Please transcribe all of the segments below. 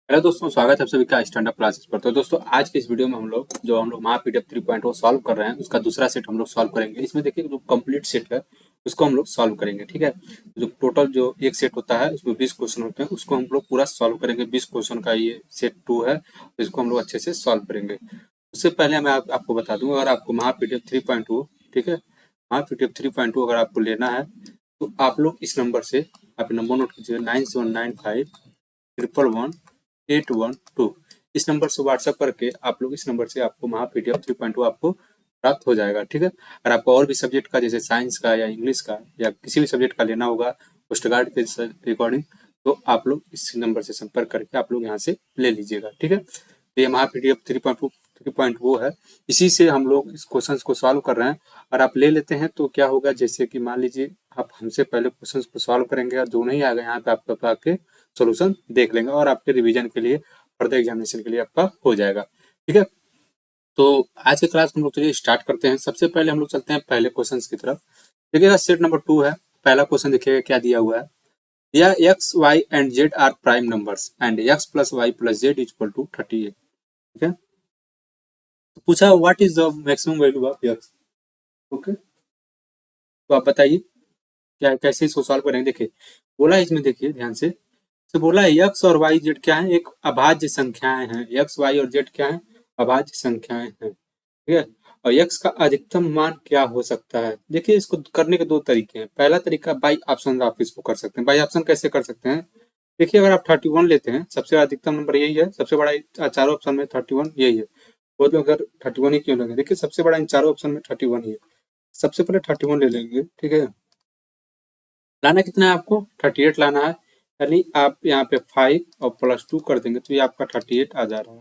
Hello दोस्तों, स्वागत है आप सभी का स्टैंड अप क्लासेस पर। तो दोस्तों, आज के इस वीडियो में हम लोग महा पीडीएफ 3.0 सॉल्व कर रहे हैं, उसका दूसरा सेट हम लोग सॉल्व करेंगे। इसमें देखिए, जो कंप्लीट सेट है उसको हम लोग सॉल्व करेंगे। ठीक है, जो टोटल जो एक सेट होता है उसमें 20 क्वेश्चन होते हैं, उसको हम लोग पूरा सॉल्व करेंगे। 20 क्वेश्चन का ये सेट 2 है, तो इसको हम लोग अच्छे से सॉल्व करेंगे। उससे पहले मैं आपको बता दूं, अगर आपको महा पीडीएफ 3.0, ठीक है, महा पीडीएफ 3.0 अगर आपको लेना है तो आप लोग इस नंबर से, आप नंबर नोट कीजिए, 9795111812। इस नंबर से व्हाट्सएप करके आप लोग, इस नंबर से आपको महा पीडीएफ 3.0 आपको प्राप्त हो जाएगा। ठीक है, अगर आपको और भी सब्जेक्ट का, जैसे साइंस का या इंग्लिश का या किसी भी सब्जेक्ट का लेना होगा पोस्ट गार्ड के रिकॉर्डिंग, तो आप लोग इस नंबर से संपर्क करके आप लोग यहाँ से ले लीजिएगा। ठीक है, तो ये महा पीडीएफ 3.0 है, इसी से हम लोग इस क्वेश्चन को सॉल्व कर रहे हैं। और आप ले लेते हैं तो क्या होगा, जैसे कि मान लीजिए आप हमसे पहले क्वेश्चन को सॉल्व करेंगे और जो नहीं आ गया यहाँ पे आपका आके सोल्यूशन देख लेंगे और आपके रिवीजन के लिए, फर्दर एग्जामिनेशन के लिए आपका हो जाएगा। ठीक है, तो आज के क्लास हम लोग चलिए स्टार्ट करते हैं। सबसे पहले हम लोग चलते हैं पहले क्वेश्चन की तरफ। देखिएगा, सेट नंबर 2 है। पहला क्वेश्चन देखिएगा क्या दिया हुआ है। या x y and z are prime numbers and x plus y plus z equal to 38। ठीक है, तो पूछा what is the maximum value of x. Okay, तो आप बताइए क्या, कैसे इसको सॉल्व करेंगे। देखिए बोला है इसमें, देखिए ध्यान से, तो बोला है एक्स और वाई जेड क्या है, एक अभाज्य संख्याएं हैं। एक्स वाई और जेड क्या है, अभाज्य संख्याएं हैं। ठीक है, और एक्स का अधिकतम मान क्या हो सकता है। देखिए, इसको करने के दो तरीके हैं। पहला तरीका बाई ऑप्शन आप इसको कर सकते हैं। बाई ऑप्शन कैसे कर सकते हैं, देखिए अगर आप 31 लेते हैं, सबसे अधिकतम नंबर यही है, सबसे बड़ा चारों ऑप्शन में 31 यही है। बहुत लोग अगर 31 ही क्यों लगे, देखिए सबसे बड़ा इन चारों ऑप्शन में 31 ही है। सबसे पहले 31 ले लेंगे। ठीक है, लाना कितना है आपको, 38 लाना है। यानी आप यहाँ पे 5 और +2 कर देंगे तो ये आपका 38 आ जा रहा है।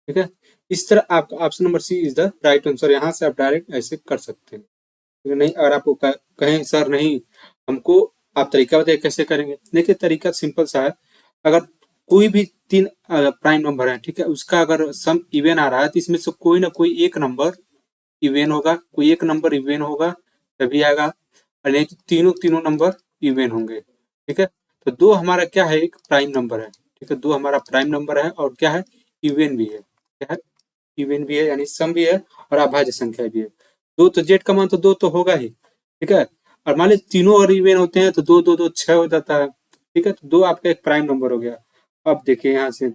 ठीक है, इस तरह आपका option number C is the right answer. यहाँ से आप डायरेक्ट ऐसे कर सकते हैं। ठीक है, नहीं अगर आपको कहें सर नहीं, हमको आप तरीका बताइए कैसे करेंगे। देखिए तरीका सिंपल सा है। अगर कोई भी तीन प्राइम नंबर है, ठीक है, उसका अगर सम इवन आ रहा है तो इसमें से कोई ना कोई एक नंबर इवन होगा, कोई एक नंबर इवन होगा तभी आएगा, और नहीं तो तीनों तीनों नंबर इवन होंगे। ठीक है, तो दो हमारा क्या है, एक प्राइम नंबर है। ठीक है, दो हमारा प्राइम नंबर है और क्या है, इवन भी है। क्या है, इवन भी है, यानी सम भी है और अभाज्य संख्या भी है। दो तो जेड का मान तो दो तो होगा ही। ठीक है, और मान लीजिए तीनों अगर इवन होते हैं तो दो दो दो 6 हो जाता है। ठीक है, तो दो आपका एक प्राइम नंबर हो गया। अब देखिए यहाँ से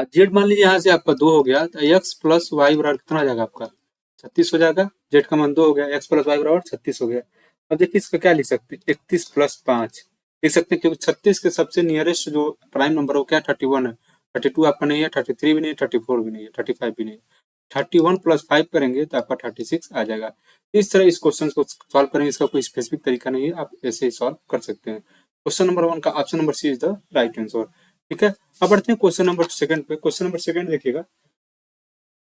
जेड मान लीजिए यहाँ से आपका 2 हो गया, तो एक्स प्लस वाई बराबर कितना आ जाएगा आपका, 36 हो जाएगा। जेड का मान 2 हो गया, एक्स प्लस वाई बराबर 36 हो गया। अब देखिए इसका क्या लिख सकते हैं, 31 प्लस 5 लिख सकते हैं, क्योंकि 36 के सबसे नियरेस्ट जो प्राइम नंबर हो क्या, 31 है। 32 आपका नहीं है, 33 भी नहीं है, 34 भी नहीं है, 35 भी नहीं है। 31 प्लस 5 करेंगे तो आपका 36 आ जाएगा। इस तरह इस क्वेश्चन को सॉल्व करेंगे, इसका कोई स्पेसिफिक तरीका नहीं है, आप ऐसे ही सॉल्व कर सकते हैं। क्वेश्चन नंबर 1 का option number C is the right answer. ठीक है, अब बढ़ते हैं क्वेश्चन नंबर सेकंड पे। क्वेश्चन नंबर सेकंड देखिएगा,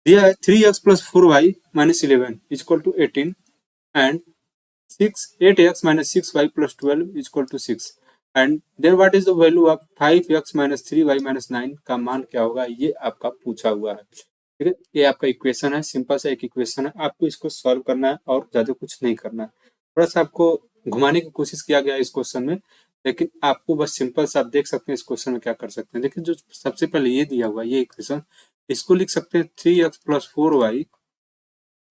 दिया है 3x plus 4y minus 11 equal to 18 and 8x minus 6y plus 12 equal to 6 and then what is the value of 5x minus 3y minus 9 का मान क्या होगा, ये आपका पूछा हुआ है। ठीक है, ये आपका इक्वेशन है, सिंपल सा एक इक्वेशन है, आपको इसको सॉल्व करना है और ज्यादा कुछ नहीं करना है। थोड़ा सा आपको घुमाने की कोशिश किया गया है इस क्वेश्चन में, लेकिन आपको बस सिंपल सा आप देख सकते हैं इस क्वेश्चन में क्या कर सकते हैं। देखिए जो सबसे पहले ये दिया हुआ है ये इक्वेशन, इसको लिख सकते हैं 3x प्लस 4y।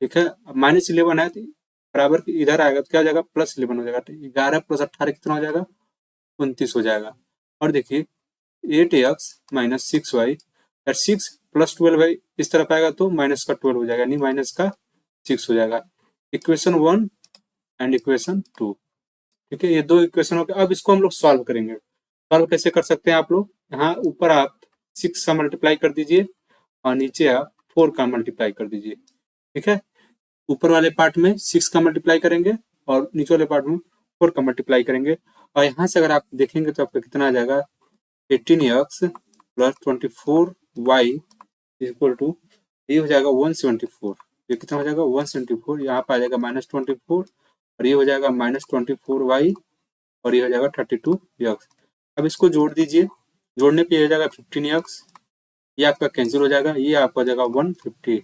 ठीक है, अब माइनस 11 है तो बराबर इधर आएगा तो क्या हो जाएगा, +11 हो जाएगा। तो 11 प्लस 18 कितना हो जाएगा, 29 हो जाएगा। और देखिए 8x minus 6y, 6 plus 12y इस तरफ आएगा तो माइनस का 12 हो जाएगा, यानी माइनस का 6 हो जाएगा। Equation 1 and equation 2। ठीक है, ये दो इक्वेशन हो गए। अब इसको हम लोग सॉल्व करेंगे। सॉल्व कैसे कर सकते हैं आप लोग, यहाँ ऊपर आप 6 का मल्टीप्लाई कर दीजिए और नीचे आप 4 का मल्टीप्लाई कर दीजिए। ठीक है, ऊपर वाले पार्ट में 6 का मल्टीप्लाई करेंगे और नीचे वाले पार्ट में 4 का मल्टीप्लाई करेंगे। और यहाँ से अगर आप देखेंगे तो आपका कितना आ जाएगा, 18x plus 24y equal to, ये हो जाएगा 174। ये कितना हो जाएगा, 174। यहाँ पर आ जाएगा -24 और ये हो जाएगा -24y और ये हो जाएगा 32x। अब इसको जोड़ दीजिए, जोड़ने पे ये हो जाएगा 15x, ये आपका कैंसिल हो जाएगा, ये आपका हो जाएगा 150।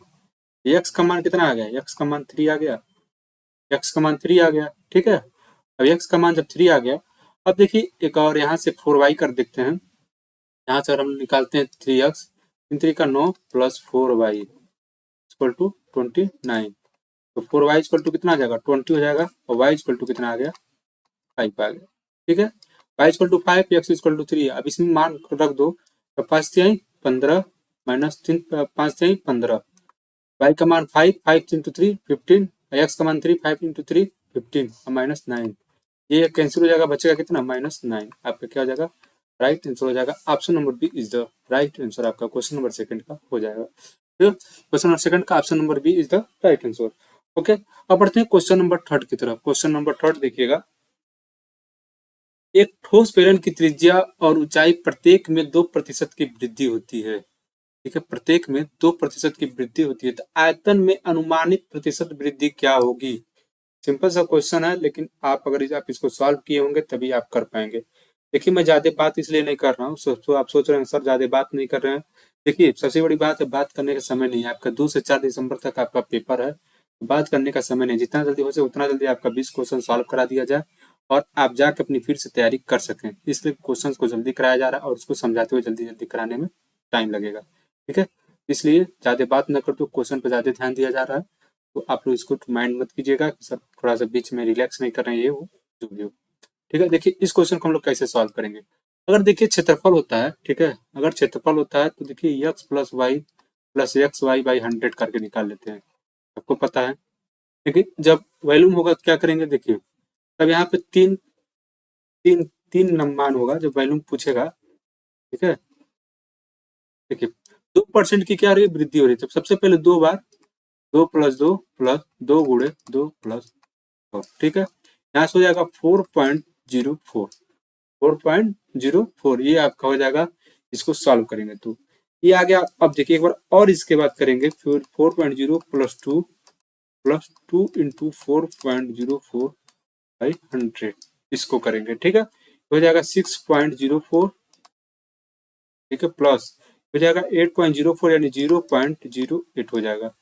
एक्स का मान कितना आ गया, एक्स का मान 3 आ गया, एक्स का मान 3 आ गया। ठीक है, अब एक्स का मान जब 3 आ गया, अब देखिए एक और यहाँ से 4y कर देखते हैं। यहाँ से अगर हम निकालते हैं 3x 3 का 9 प्लस 4y इक्वल टू 29। तो 4y इक्वल टू कितना आ जाएगा 20 हो जाएगा और y इक्वल टू कितना आ गया 5 आ गया। ठीक है, y equal to 5 x equal to 3। अब इसमें मान रख दो तो 5 3 15 माइनस 3 5 3 15, y का मान 5 5 इंटू 3 15, x का मान 3 5 इंटू 3 15 और माइनस 9। ये कैंसिल हो जाएगा, बचेगा कितना -9। आपका क्या हो जाएगा राइट आंसर हो जाएगा। Option number B is the right answer आपका क्वेश्चन नंबर सेकंड का हो जाएगा। क्वेश्चन नंबर सेकंड का option number B is the right answer. Okay, अब बढ़ते हैं क्वेश्चन नंबर थर्ड की तरफ। क्वेश्चन नंबर थर्ड देखिएगा, एक ठोस बेलन की त्रिज्या और ऊंचाई प्रत्येक में 2% की वृद्धि होती है। ठीक है, प्रत्येक में 2% की वृद्धि होती है, तो आयतन में अनुमानित प्रतिशत वृद्धि क्या होगी। सिंपल सा क्वेश्चन है, लेकिन आप अगर आप इसको सॉल्व किए होंगे तभी आप कर पाएंगे। देखिए, मैं ज्यादा बात इसलिए नहीं कर रहा हूँ, आप सोच रहे हैं सर ज्यादा बात नहीं कर रहे हैं। देखिए, सबसे बड़ी बात है बात करने का समय नहीं है। आपका 2 से 4 दिसंबर तक आपका पेपर है, बात करने का समय नहीं। जितना जल्दी हो सके उतना जल्दी आपका 20 क्वेश्चन सॉल्व करा दिया जाए और आप जाके अपनी फिर से तैयारी कर सकें। इसलिए क्वेश्चन को जल्दी कराया जा रहा है और उसको समझाते हुए जल्दी जल्दी कराने में टाइम लगेगा। ठीक है, इसलिए ज्यादा बात न करते क्वेश्चन पर ज्यादा ध्यान दिया जा रहा है। तो आप लोग इसको माइंड मत कीजिएगा सर थोड़ा सा बीच में रिलैक्स नहीं कर रहे हैं, ये वो जो भी हो। ठीक है, देखिए इस क्वेश्चन को हम लोग कैसे सॉल्व करेंगे। अगर देखिए क्षेत्रफल होता है, ठीक है, अगर क्षेत्रफल होता है तो देखिए x plus y plus x y by 100 करके निकाल लेते हैं, आपको पता है। लेकिन जब वैल्यूम होगा तो क्या करेंगे, देखिए तब यहाँ पे तीन तीन तीन मान होगा जब वैल्यूम पूछेगा। ठीक है, देखिए 2% की क्या हो रही है वृद्धि हो रही है। तो सबसे पहले 2 बार 2 प्लस 2 प्लस 2 गुणे 2 प्लस 4। ठीक है, यहाँ से हो जाएगा 4.04 4.04, ये आपका हो जाएगा। इसको सॉल्व करेंगे तो ये आ गया। अब देखिए एक बार और इसके बाद करेंगे, फिर 4.0 प्लस 2 इंटू 4.04 बाई 100 इसको करेंगे। ठीक है, हो जाएगा 6.04। ठीक है, प्लस हो जाएगा 8.04 यानी 0.08 हो जाएगा।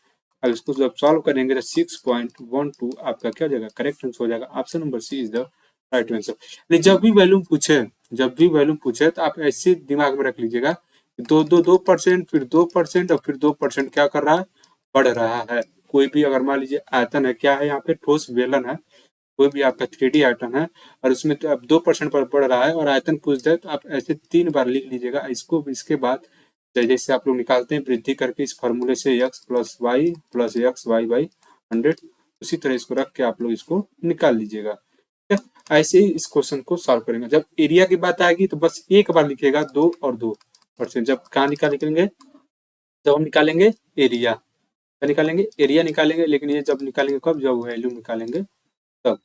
अब इसको जब सॉल्व करेंगे तो 6.12 आपका क्या हो जाएगा करेक्ट आंसर हो जाएगा। Option number C is the right answer. जब भी वैल्यू पूछे तो आप ऐसे दिमाग में रख लीजिएगा 2% फिर 2% और फिर 2% क्या कर रहा है बढ़ रहा है। कोई भी अगर मान लीजिए आयतन है, क्या है यहाँ पे ठोस बेलन है, कोई भी आपका 3D आइटम है और उसमें तो अब 2% पर बढ़ रहा है और आयतन पूछ दे तो आप ऐसे 3 बार लिख लीजिएगा इसको। इसके बाद जैसे आप लोग निकालते हैं वृद्धि करके इस फॉर्मूले से x प्लस वाई बाई 100, उसी तरह इसको रख के आप लोग इसको निकाल लीजिएगा। ठीक है, ऐसे ही इस क्वेश्चन को सॉल्व करेंगे। जब एरिया की बात आएगी तो बस एक बार लिखिएगा 2 और 2%। जब कहाँ निकालेंगे, जब हम निकालेंगे एरिया, क्या निकालेंगे एरिया निकालेंगे, लेकिन ये जब निकालेंगे कब, जब वैल्यू निकालेंगे तब।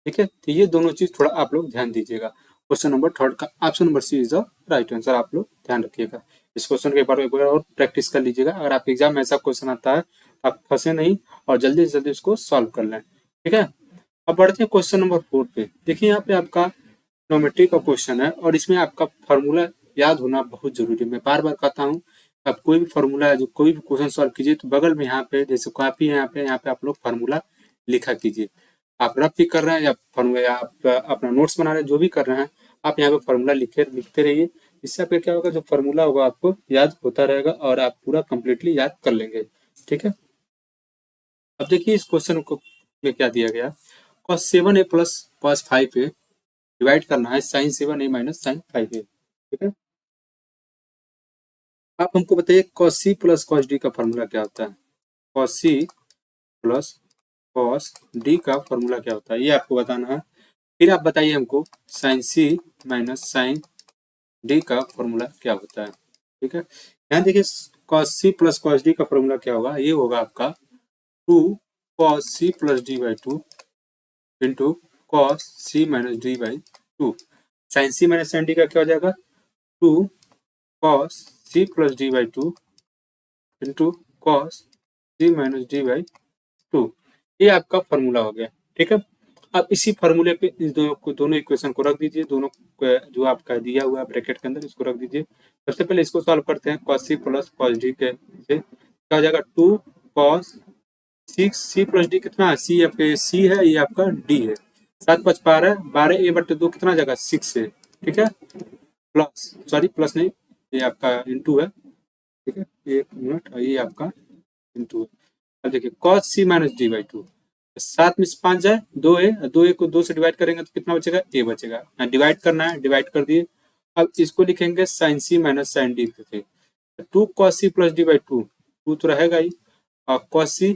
ठीक है, तो ये दोनों चीज थोड़ा आप लोग ध्यान दीजिएगा। क्वेश्चन नंबर थर्ड का option number C is the right answer, आप लोग ध्यान रखिएगा। इस क्वेश्चन के बारे में और प्रैक्टिस कर लीजिएगा। अगर आपके एग्जाम में ऐसा क्वेश्चन आता है आप फंसे नहीं और जल्दी से जल्दी उसको सॉल्व कर लें। ठीक है, अब बढ़ते हैं क्वेश्चन नंबर 4 पे। देखिए यहाँ पे आपका ट्रिग्नोमेट्री का क्वेश्चन है और इसमें आपका फॉर्मूला याद होना बहुत जरूरी है। मैं बार बार कहता हूँ आप कोई भी फॉर्मूला है, जो कोई भी क्वेश्चन सॉल्व कीजिए तो बगल में यहाँ पे जैसे कॉपी है यहाँ पे आप लोग फॉर्मूला लिखा कीजिए। आप रफ भी कर रहे हैं या फॉर्मूला या आप अपना नोट्स बना रहे हैं, जो भी कर रहे हैं आप यहाँ पे फॉर्मूला लिखते रहिए। इससे आपका क्या होगा, जो फॉर्मूला होगा आपको याद होता रहेगा और आप पूरा कंप्लीटली याद कर लेंगे। ठीक है, अब देखिए इस क्वेश्चन को में क्या दिया गया, cos 7a plus cos 5a divide करना है sin 7a minus sin 5a। ठीक है, आप हमको बताइए cos c plus cos d का फॉर्मूला क्या होता है। cos c plus cos d का फॉर्मूला क्या होता है ये आपको बताना है। फिर आप बताइए हमको sin c minus sin d का फॉर्मूला क्या होता है। ठीक है, यहाँ देखिए cos c plus cos d का फॉर्मूला क्या होगा, ये होगा आपका 2 cos c plus d by 2 into cos c minus d by 2। sin c minus sin d का क्या हो जाएगा 2 cos c plus d by 2 into cos c minus d by 2। ये आपका फॉर्मूला हो गया। ठीक है, अब इसी फॉर्मूले पे इस दोनों इक्वेशन को रख दीजिए, दोनों जो आपका दिया हुआ है ब्रैकेट के अंदर इसको रख दीजिए। सबसे पहले इसको सॉल्व करते हैं cos c plus cos d के से क्या हो जाएगा 2 cos c प्लस d कितना है, c है, ये आपका d है। 7 5 12 12 a बटे 2 कितना आ जाएगा 6 है। ठीक है, प्लस नहीं ये आपका इंटू है, ठीक है, 1 मिनट, और ये आपका इंटू है। अब देखिए cos c minus D by to, 7 में से 5 जाए 2a, 2a को 2 से डिवाइड करेंगे तो कितना बचेगा, a बचेगा। यहाँ डिवाइड करना है, डिवाइड कर दिए। अब इसको लिखेंगे sine C minus sine D थे, 2 cos c plus D by two, two तो रहेगा ही, और cos c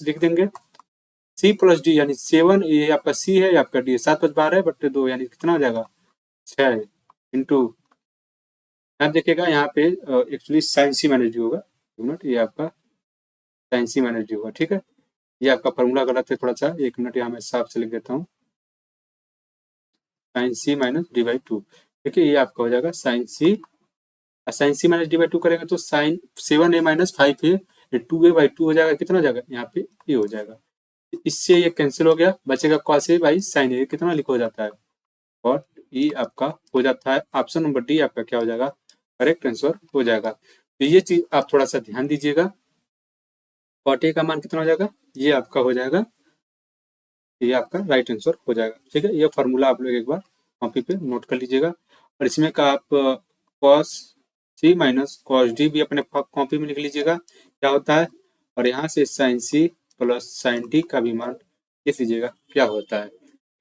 लिख देंगे, c प्लस डी यानी 7, ये आपका c है, ये आपका d है, 7 5 12 है, बट्टे 2 यानी कितना हो जाएगा 6 इंटू, आप देखिएगा यहाँ पे actually sign C minus D होगा, मिनट, ये आपका साइन सी माइनस डी होगा, ठीक है। ये आपका फॉर्मूला गलत है थोड़ा सा, 1 मिनट यहाँ मैं साफ से लिख देता हूँ, sine C minus D by two, ठीक है, ये आपका हो जाएगा sine C minus D by two करेंगे तो साइन 7a माइनस 5a, ये 2a बाई टू हो जाएगा, कितना हो जाएगा यहाँ पे ये हो जाएगा, इससे ये कैंसिल हो गया, बचेगा cos a by sine a, कितना लिखा जाता है, और ये आपका हो जाता है ऑप्शन नंबर डी आपका क्या हो जाएगा, करेक्ट आंसर हो जाएगा। तो ये चीज आप थोड़ा सा ध्यान दीजिएगा, cot a का मान कितना हो जाएगा, ये आपका हो जाएगा, ये आपका राइट आंसर हो जाएगा, ठीक है। ये फॉर्मूला आप लोग एक बार कॉपी पे नोट कर लीजिएगा, और इसमें का आप cos c minus cos d भी अपने कॉपी में लिख लीजिएगा क्या होता है, और यहाँ से sine c plus sine d का भी मान लिख लीजिएगा क्या होता है,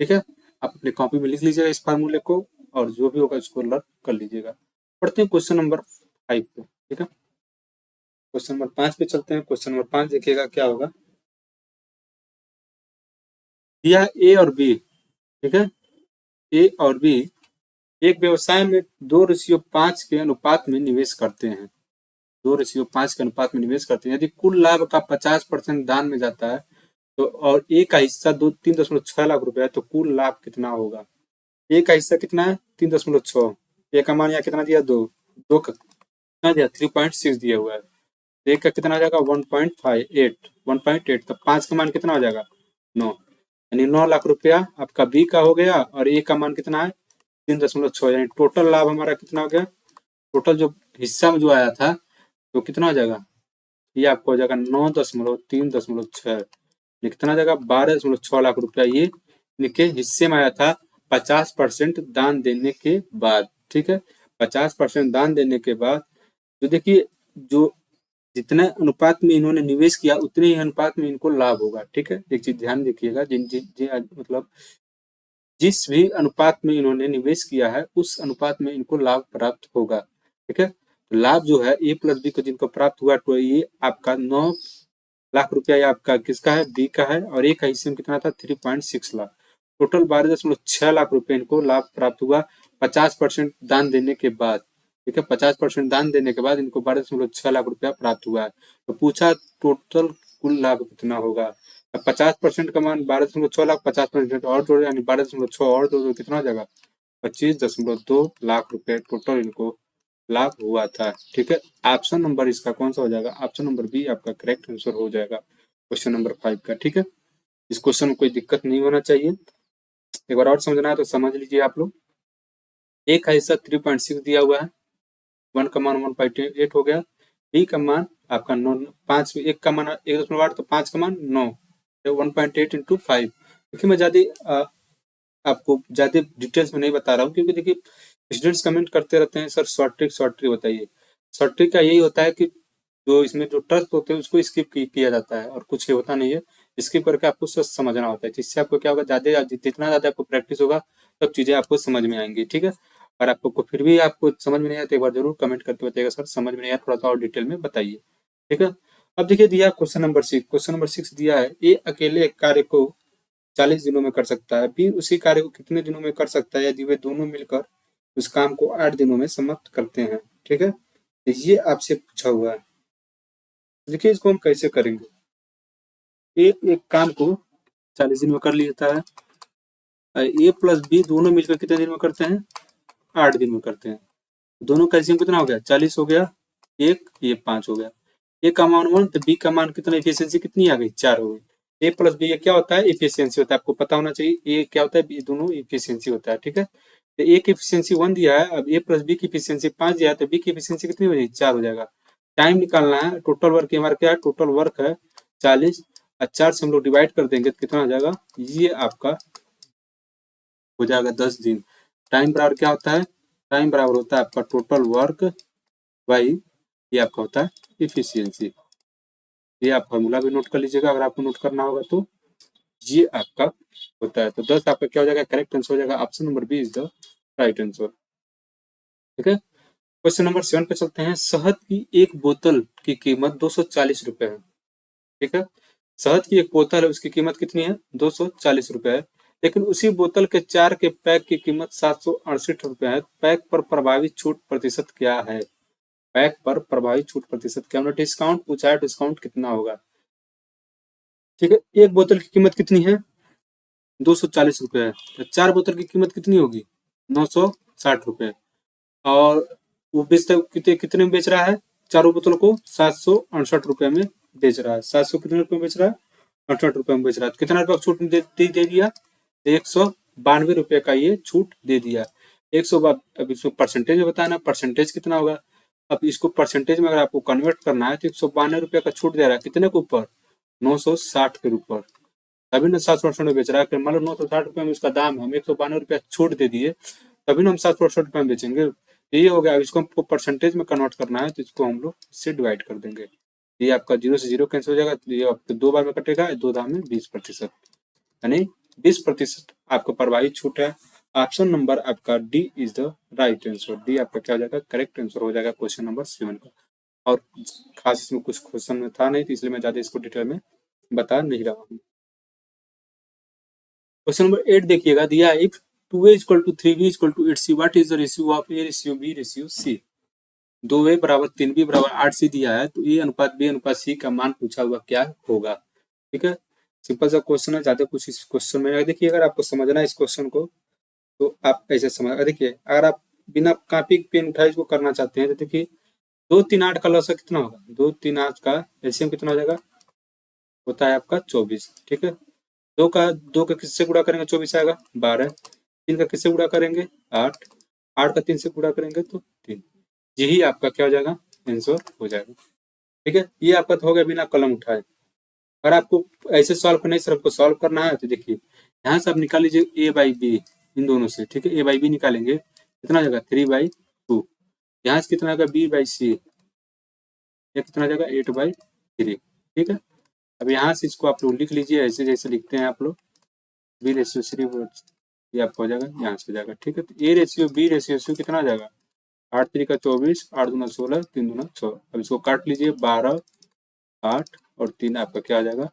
ठीक है। आप अपने कॉपी में लिख लीजिएगा इस फार्मूले को, और जो भी होगा उसको लर्न कर लीजिएगा। पढ़ते हैं क्वेश्चन नंबर 5 पे, ठीक है। क्वेश्चन नंबर 5 पे चलते हैं। क्वेश्चन नंबर 5 देखिएगा क्या होगा, दिया ए और बी, ठीक है, ए और बी एक व्यवसाय में 2:5 के अनुपात में निवेश करते हैं, 2:5 के अनुपात में निवेश करते हैं। यदि कुल लाभ का 50% दान में जाता है तो, और ए का हिस्सा 3.6 लाख रुपए है, तो कुल लाभ कितना होगा। ए का हिस्सा कितना है 3.6, ए का मान यहाँ कितना दिया, दो का कितना दिया 3.6 दिया हुआ है, ए का कितना आ जाएगा 1.8, तो 5 का मान कितना हो जाएगा 9, यानी 9 लाख रुपया आपका बी का हो गया, और ए का मान कितना है 3.6, यानी टोटल लाभ हमारा कितना हो गया, टोटल जो हिस्सा में जो आया था तो कितना हो जाएगा, ये आपको हो जाएगा 9.3.6, कितना आ जाएगा 12.6 लाख रुपया, ये इनके हिस्से में आया था 50% दान देने के बाद, ठीक है। 50% दान देने के बाद जो देखिए, जो जितने अनुपात में इन्होंने निवेश किया उतने ही अनुपात में इनको लाभ होगा, ठीक है। एक चीज ध्यान रखिएगा, मतलब जिस भी अनुपात में इन्होंने निवेश किया है उस अनुपात में इनको लाभ प्राप्त होगा, ठीक है। तो लाभ जो है ए प्लस बी को जिनको प्राप्त हुआ, तो ये आपका 9 लाख रुपया आपका किसका है, बी का है, और ए का हिस्से में कितना था 3.6 लाख, टोटल 12.6 लाख रुपए इनको लाभ प्राप्त हुआ 50% दान देने के बाद, ठीक है। 50% दान देने के बाद इनको 12.6 लाख रुपया प्राप्त हुआ है। तो पूछा टोटल कुल लाभ कितना होगा, 50% का मान 12.6 लाख, 50% और जोड़े यानी 12.6 और दो कितना हो जाएगा 25.2 लाख रुपए टोटल इनको लाभ हुआ था, ठीक है। ऑप्शन नंबर इसका कौन सा हो जाएगा, ऑप्शन नंबर बी आपका करेक्ट आंसर हो जाएगा क्वेश्चन नंबर 5 का, ठीक है। इस क्वेश्चन में कोई दिक्कत नहीं होना चाहिए, एक बार और समझना है तो समझ लीजिए आप लोग। ए का हिस्सा 3.6 दिया हुआ है, 1 का मान 1.8 हो गया, बी का मान आपका 9, 5 1 का मान 1.8, तो 5 का मान 9, 1.8 इंटू 5। देखिए मैं ज्यादा आपको ज्यादा डिटेल्स में नहीं बता रहा हूँ, क्योंकि देखिए स्टूडेंट्स कमेंट करते रहते हैं सर शॉर्ट ट्रिक बताइए। शॉर्ट ट्रिक का यही होता है कि जो इसमें जो टर्म्स होते हैं उसको स्किप किया जाता है, और कुछ होता नहीं है, स्किप करके आपको सब समझना होता है, जिससे आपको क्या होगा, जितना ज्यादा आपको प्रैक्टिस होगा सब चीजें आपको समझ में आएंगी, ठीक है। और आपको फिर भी आपको समझ में नहीं आया तो एक बार जरूर कमेंट करके बताइएगा सर समझ में नहीं आया, थोड़ा सा और डिटेल में बताइए, ठीक है। अब देखिए दिया क्वेश्चन नंबर 6, क्वेश्चन नंबर 6 दिया है, ए अकेले एक कार्य को 40 दिनों में कर सकता है, बी उसी कार्य को कितने दिनों में कर सकता है यदि वे दोनों मिलकर उस काम को 8 दिनों में समाप्त करते हैं, ठीक है। तो ये आपसे पूछा हुआ है, देखिए इसको हम कैसे करेंगे। एक काम को 40 दिन में कर लेता है, ए प्लस बी दोनों मिलकर कितने दिन में करते हैं 8 दिन में करते हैं, दोनों का एलसीएम कितना हो गया 40 हो गया, एक ये 5 हो गया, ए का मान 1 तो बी का मान कितना, एफिशिएंसी कितनी आ गई 4 हो गई। ए प्लस बी ये क्या होता है एफिशिएंसी होता है, आपको पता होना चाहिए ए क्या होता है, बी दोनों एफिशिएंसी होता है, ठीक है। तो ए की एफिशिएंसी 1 दिया है, अब ए प्लस बी की एफिशिएंसी 5 दिया है, तो बी की एफिशिएंसी कितनी हो जाएगी 4 हो जाएगा। टाइम निकालना है, टोटल वर्क हमारा क्या है, टोटल वर्क है 40, 4 से हम लोग डिवाइड कर देंगे तो कितना हो जाएगा, ये आपका हो जाएगा 10 दिन। टाइम बराबर क्या होता है, टाइम बराबर होता है आपका टोटल वर्क बाई ये आपका होता है इफिशियंसी। ये आप फॉर्मूला भी नोट कर लीजिएगा अगर आपको नोट करना होगा तो। ये आपका होता है। तो 10 आपका क्या हो जाएगा, करेक्ट आंसर हो जाएगा। Option number B is the right answer. ठीक है, क्वेश्चन नंबर 7 पे चलते हैं। शहद की एक बोतल की कीमत 240 रुपए है। ठीक है, शहद की एक बोतल है, उसकी कीमत कितनी है, 240 रुपए है। लेकिन उसी बोतल के 4 के पैक की कीमत 768 रुपए है। पैक पर प्रभावी छूट प्रतिशत क्या है? पैक पर प्रभावी छूट प्रतिशत क्या? हमने डिस्काउंट पूछा है, डिस्काउंट कितना होगा? ठीक है, एक बोतल की कीमत कितनी है, 240 रुपए है। तो 4 बोतल की कीमत कितनी होगी, 960 रुपए। और वो बेचता कितने कितने में बेच रहा है, चारों बोतल को 768 रुपए में बेच रहा है। 700 कितने रुपए में बेच रहा है, 68 रुपए में बेच रहा है। कितना रुपया छूट दे दिया, 192 रुपए का ये छूट दे दिया। 100 अब इसमें परसेंटेज में बताना, परसेंटेज कितना होगा। अब इसको परसेंटेज में अगर आपको कन्वर्ट करना है तो 192 रुपए का छूट दे रहा है, कितने के ऊपर, 960 के ऊपर। तभी ना 768 में बेच रहा है। मान लो 960 रुपए में उसका दाम है, हम 192 रुपया छूट दे दिए, तभी ना हम 768 रुपए में बेचेंगे। ये हो गया। इसको हमको परसेंटेज में कन्वर्ट करना है तो इसको हम लोग इससे डिवाइड कर देंगे। ये आपका 0 से 0 कैंसिल हो जाएगा। ये आपको 2 बार में कटेगा, 2 दाम में 20%, यानी 20% आपको प्रभावी छूट है। ऑप्शन नंबर आपका D is the right answer. D आपका क्या हो जाएगा, करेक्ट आंसर हो जाएगा क्वेश्चन नंबर 7 का। और खास इसमें कुछ क्वेश्चन में था नहीं, तो इसलिए मैं ज्यादा इसको डिटेल में बता नहीं रहा हूँ। क्वेश्चन नंबर 8 देखिएगा, दिया है if 2a = 3b = 8c what is the ratio of a ratio b ratio c। 2a = 3b = 8c दिया है, तो a अनुपात b अनुपात c का मान पूछा हुआ क्या होगा। ठीक है, सिंपल सा क्वेश्चन है, ज्यादा कुछ इस क्वेश्चन में देखिए। अगर आपको समझना है इस क्वेश्चन को तो आप ऐसे समझ, देखिए अगर आप बिना कॉपी पेन उठाए इसको करना चाहते हैं तो देखिए 2 3 8 का लॉसा कितना होगा, 2 3 8 का एलसीएम कितना हो जाएगा, होता है आपका 24। ठीक है, 2 का किससे गुणा करेंगे 24 आएगा 12। 3 का किससे गुणा करेंगे 8। 8 का 3 से गुणा करेंगे तो 3। यही आपका क्या हो जाएगा, आंसर हो जाएगा। ठीक है, ये आपका तो हो गया बिना कलम उठाए। अगर आपको ऐसे सॉल्व करना है, सिर्फ आपको सॉल्व करना है तो देखिए यहाँ से आप निकाल लीजिए a/b इन दोनों से। ठीक है, a/b निकालेंगे कितना जाएगा 3/2। यहाँ से कितना आएगा b/c, ये कितना जाएगा 8/3। ठीक है, अब यहाँ से इसको आप लोग लिख लीजिए ऐसे जैसे लिखते हैं आप लोग, b रेशियो c ये आपका हो जाएगा, यहाँ से हो जाएगा। ठीक है, तो a ratio b ratio c कितना आ जाएगा, 8 3 का 24, 8 दूना 16, 3 दूना 6। अब इसको काट लीजिए, 12 8 और 3 आपका क्या आ जाएगा,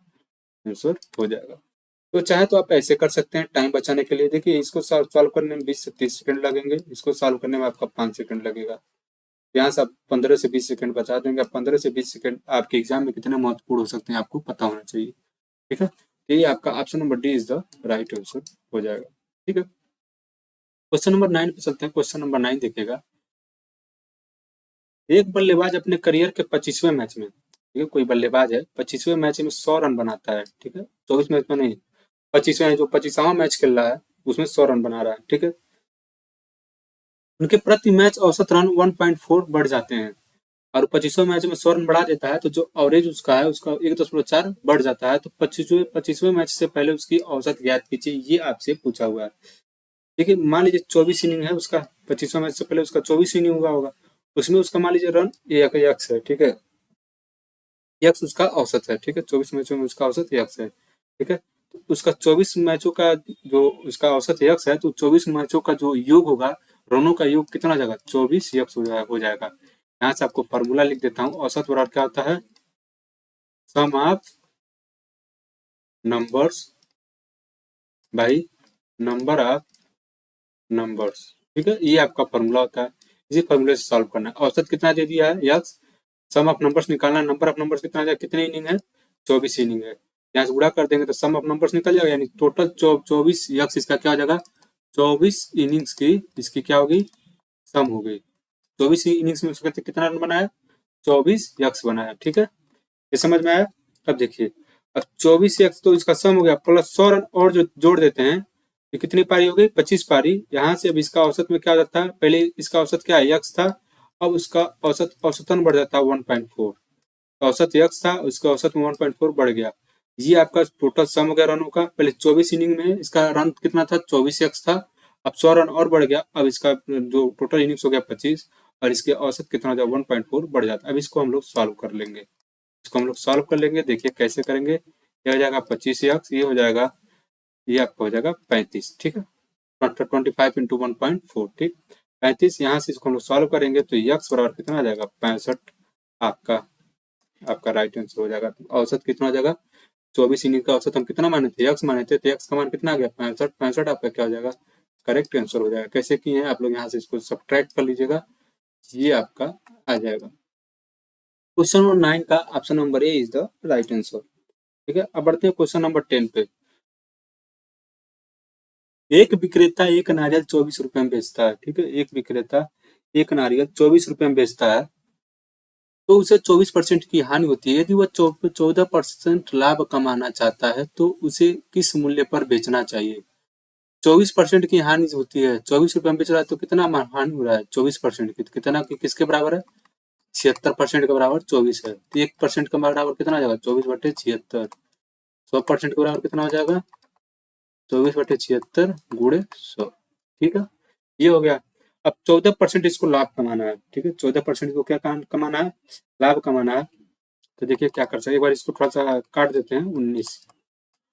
आंसर हो जाएगा। तो चाहे तो आप ऐसे कर सकते हैं टाइम बचाने के लिए। देखिए इसको सॉल्व करने में 20 से 30 सेकंड लगेंगे, इसको सॉल्व करने में आपका 5 सेकंड लगेगा। यहाँ से आप 15 से 20 सेकंड बचा देंगे। 15 से 20 सेकंड आपके एग्जाम में कितने महत्वपूर्ण हो सकते हैं आपको पता होना चाहिए। ठीक है, तो ये आपका option number D is the right answer हो जाएगा। ठीक है, क्वेश्चन नंबर 9 पे चलते हैं। क्वेश्चन नंबर 9 देखिएगा, एक बल्लेबाज अपने करियर के 25वें मैच में, ठीक है, कोई बल्लेबाज है 25वें मैच में 100 रन बनाता है। ठीक है, 24 मैच में नहीं, 25वें जो 25वां मैच खेल रहा है उसमें 100 रन बना रहा है। ठीक है, उनके प्रति मैच औसत रन 1.4 बढ़ जाते हैं और 25वें मैच में 100 रन बढ़ा देता है, तो जो एवरेज उसका है उसका 1.4 बढ़ जाता है। तो 25वें मैच से पहले उसकी औसत ज्ञात कीजिए, ये आपसे पूछा हुआ है। देखिए मान लीजिए 24 इनिंग है उसका, 25वें मैच से पहले उसका 24 इनिंग हुआ होगा, उसमें उसका मान लीजिए रन यक्स है। ठीक है, यक्स उसका औसत है। ठीक है, 24 मैचों में उसका औसत यक्स है। ठीक है, तो उसका 24 मैचों का जो उसका औसत यक्स है, तो 24 मैचों का जो योग होगा, रनों का योग कितना हो जाएगा, 24 यक्स हो जाएगा। यहाँ से आपको फॉर्मूला लिख देता हूँ। औसत बराबर क्या होता है, sum of numbers by number of numbers. ठीक है, ये आपका फॉर्मूला होता है, इसी फॉर्मूले से सॉल्व करना है। औसत कितना दे दिया है, यक्स, सम ऑफ नंबर्स निकालना, नंबर ऑफ नंबर्स कितना है, कितने इनिंग है, 24 इनिंग है। यहाँ से गुणा कर देंगे तो सम ऑफ नंबर्स निकल जाएगा, यानी टोटल 24 यक्स इसका क्या हो जाएगा, 24 इनिंग्स की इसकी क्या होगी, सम हो गई। 24 इनिंग्स में उसका कितना रन बनाया, 24 यक्स बनाया। ठीक है, ये समझ में आया। अब देखिए, अब 24 यक्स तो इसका सम हो गया, प्लस 100 रन और जो जोड़ देते हैं, ये कितनी पारी हो गई, 25 पारी। यहाँ से अब इसका औसत में क्या जाता है, पहले इसका औसत क्या है, यक्स था, अब उसका औसत औसतन बढ़ जाता है 1.4। औसत यक्स था, उसका औसत में 1.4 बढ़ गया। ये आपका टोटल सम हो गया रनों का। पहले 24 इनिंग में इसका रन कितना था, 24 यक्स था, अब 100 रन और बढ़ गया, अब इसका जो टोटल इनिंग्स हो गया 25 और इसके औसत कितना हो जाएगा 1.4 बढ़ जाता है। अब इसको हम लोग सॉल्व कर लेंगे, इसको हम लोग सॉल्व कर लेंगे। देखिए कैसे करेंगे, ये हो जाएगा 25x, ये हो जाएगा, ये आपका हो जाएगा 35, ठीक है, 25 इंटू 1.4, ठीक, 35। यहाँ से इसको हम लोग सॉल्व करेंगे तो यक्स बराबर कितना आ जाएगा 65, आपका आपका राइट आंसर हो जाएगा। तो औसत कितना हो जाएगा 24 इनिंग का औसत हम कितना माने थे, यक्स माने थे, तो यक्स का मान कितना आ गया 65, 65 आपका क्या हो जाएगा करेक्ट आंसर हो जाएगा। कैसे किए हैं आप लोग, यहाँ से इसको सब्ट्रैक्ट कर लीजिएगा, ये आपका आ जाएगा। क्वेश्चन नंबर 9 का option number A is the right answer, ठीक है। अब बढ़ते हैं क्वेश्चन नंबर 10 पे। एक विक्रेता एक नारियल 24 रुपए में बेचता है, ठीक है, एक विक्रेता एक नारियल 24 रुपए में बेचता है, तो उसे 24% की हानि होती है। यदि वह 14% लाभ कमाना चाहता है तो उसे किस मूल्य पर बेचना चाहिए। 24% की हानि होती है, 24 रुपए में बेच रहा है तो कितना हानि हो रहा है 24% की, तो कितना किसके बराबर है 76% के बराबर 24 है, तो 1% के बराबर कितना हो जाएगा 24/76, 100% के बराबर कितना हो जाएगा 24/76 गुणे 100, ठीक है, ये हो गया। अब 14% इसको लाभ कमाना है, ठीक है, 14% को क्या कमाना है लाभ कमाना है। तो देखिए क्या कर सकते, एक बार इसको थोड़ा सा काट देते हैं, 19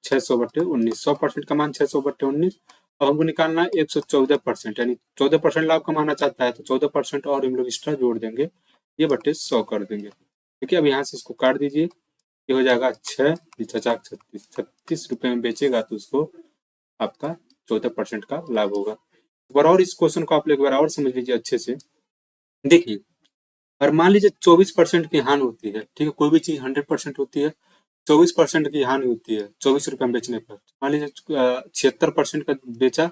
600/19, 100% का मान 600/19, और हमको निकालना है 114%, यानी 14% लाभ कमाना चाहता है तो 14% और हम लोग एक्स्ट्रा जोड़ देंगे, ये बट्टे 100 कर देंगे, ठीक है। अब यहाँ से इसको काट दीजिए, ये हो जाएगा 6 36 36 रुपए में बेचेगा तो उसको आपका 14% का लाभ होगा। एक बार और इस क्वेश्चन को आप लोग एक बार और समझ लीजिए अच्छे से। देखिए, और मान लीजिए 24% की हानि होती है, ठीक है, कोई भी चीज 100% होती है, 24% की हानि होती है 24 रुपए में बेचने पर। मान लीजिए 76% का बेचा,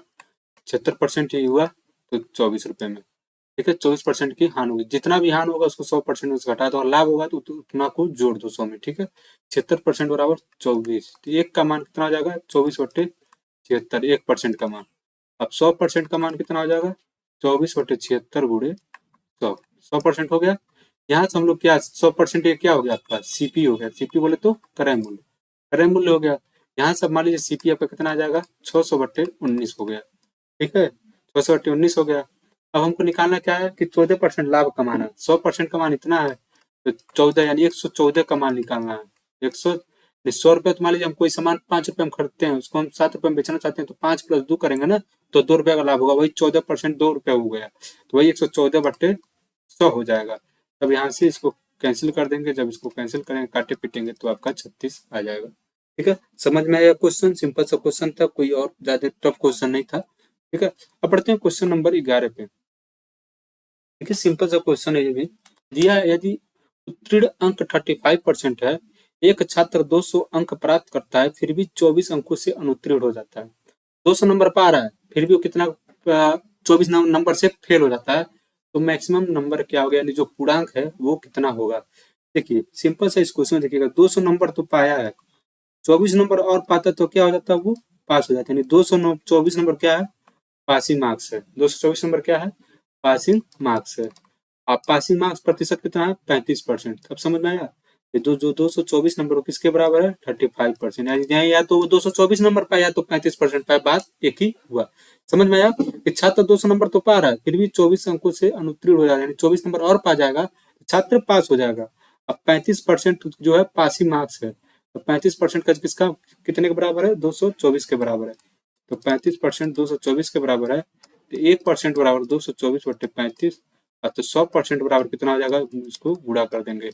76% ही हुआ तो 24 रुपए में, ठीक है, 24% की हानि होगी, जितना भी हानि होगा उसको 100% में से घटा दो और लाभ होगा तो उतना को जोड़ दो 100 में, ठीक है। 76% बराबर 24, तो एक का मान कितना हो जाएगा 24/76, 1% का मान। अब 100% का मान कितना हो जाएगा 24/76 गुणे 100, 100% हो गया। यहाँ से हम लोग क्या 100% ये क्या हो गया आपका सीपी हो गया, सीपी बोले तो क्रय मूल्य, क्रय मूल्य हो गया। यहाँ से मान लीजिए सीपी आपका कितना आ जाएगा 600/19 हो गया, ठीक है, 600/19 हो गया। अब हमको निकालना क्या है कि 14% लाभ कमाना है, 100% का मान इतना है तो 14 यानी 114 का मान निकालना है। 100 रुपए, तो मान लीजिए हम कोई सामान 5 रुपए में खरीदते हैं, उसको हम 7 रुपए में बेचना चाहते हैं तो 5 + 2 करेंगे ना, तो 2 रुपए का लाभ होगा, वही 14% 2 रुपए हो गया, तो वही 114/100 हो जाएगा। तब यहाँ से इसको कैंसिल कर देंगे, जब इसको कैंसिल करेंगे काटे पीटेंगे तो आपका 36 आ जाएगा, ठीक है। समझ में आया क्वेश्चन, सिंपल सा क्वेश्चन था, कोई और ज्यादा टफ क्वेश्चन नहीं था, ठीक है। अब बढ़ते हैं क्वेश्चन नंबर 11 पे, ठीक है, सिंपल सा क्वेश्चन है ये भी दिया है। यदि उत्तीर्ण अंक 35% है, एक छात्र 200 अंक प्राप्त करता है फिर भी 24 अंकों से अनुत्तीर्ण हो जाता है, 200 नंबर पा रहा है फिर भी वो कितना 24 नंबर से फेल हो जाता है, तो मैक्सिमम नंबर क्या हो गया, यानी जो पूर्णांक है वो कितना होगा। देखिए सिंपल सा इस क्वेश्चन देखिएगा, 200 नंबर तो पाया है, 24 नंबर और पाता तो क्या हो जाता है वो पास हो जाता है, यानी 224 नंबर क्या है पासिंग मार्क्स है, 224 नंबर क्या है पासिंग मार्क्स है। आप पासिंग मार्क्स प्रतिशत कितना है 35%, अब समझ में आया। ये जो 224 नंबर किसके बराबर है 35%, यानी या तो वो 224 नंबर पाया या तो 35% पाया, बात एक ही हुआ। समझ में आया कि छात्र 200 नंबर तो पा रहा है फिर भी 24 अंकों से अनुत्तीर्ण हो जाएगा, यानी 24 नंबर और पा जाएगा छात्र पास हो जाएगा। अब 35% जो है पासिंग मार्क्स है, तो 35% का किसका कितने के बराबर है 224 के बराबर है, तो 35% 224 के बराबर है, तो 1% बराबर 224/35, तो 100% बराबर कितना हो जाएगा, इसको गुणा कर देंगे,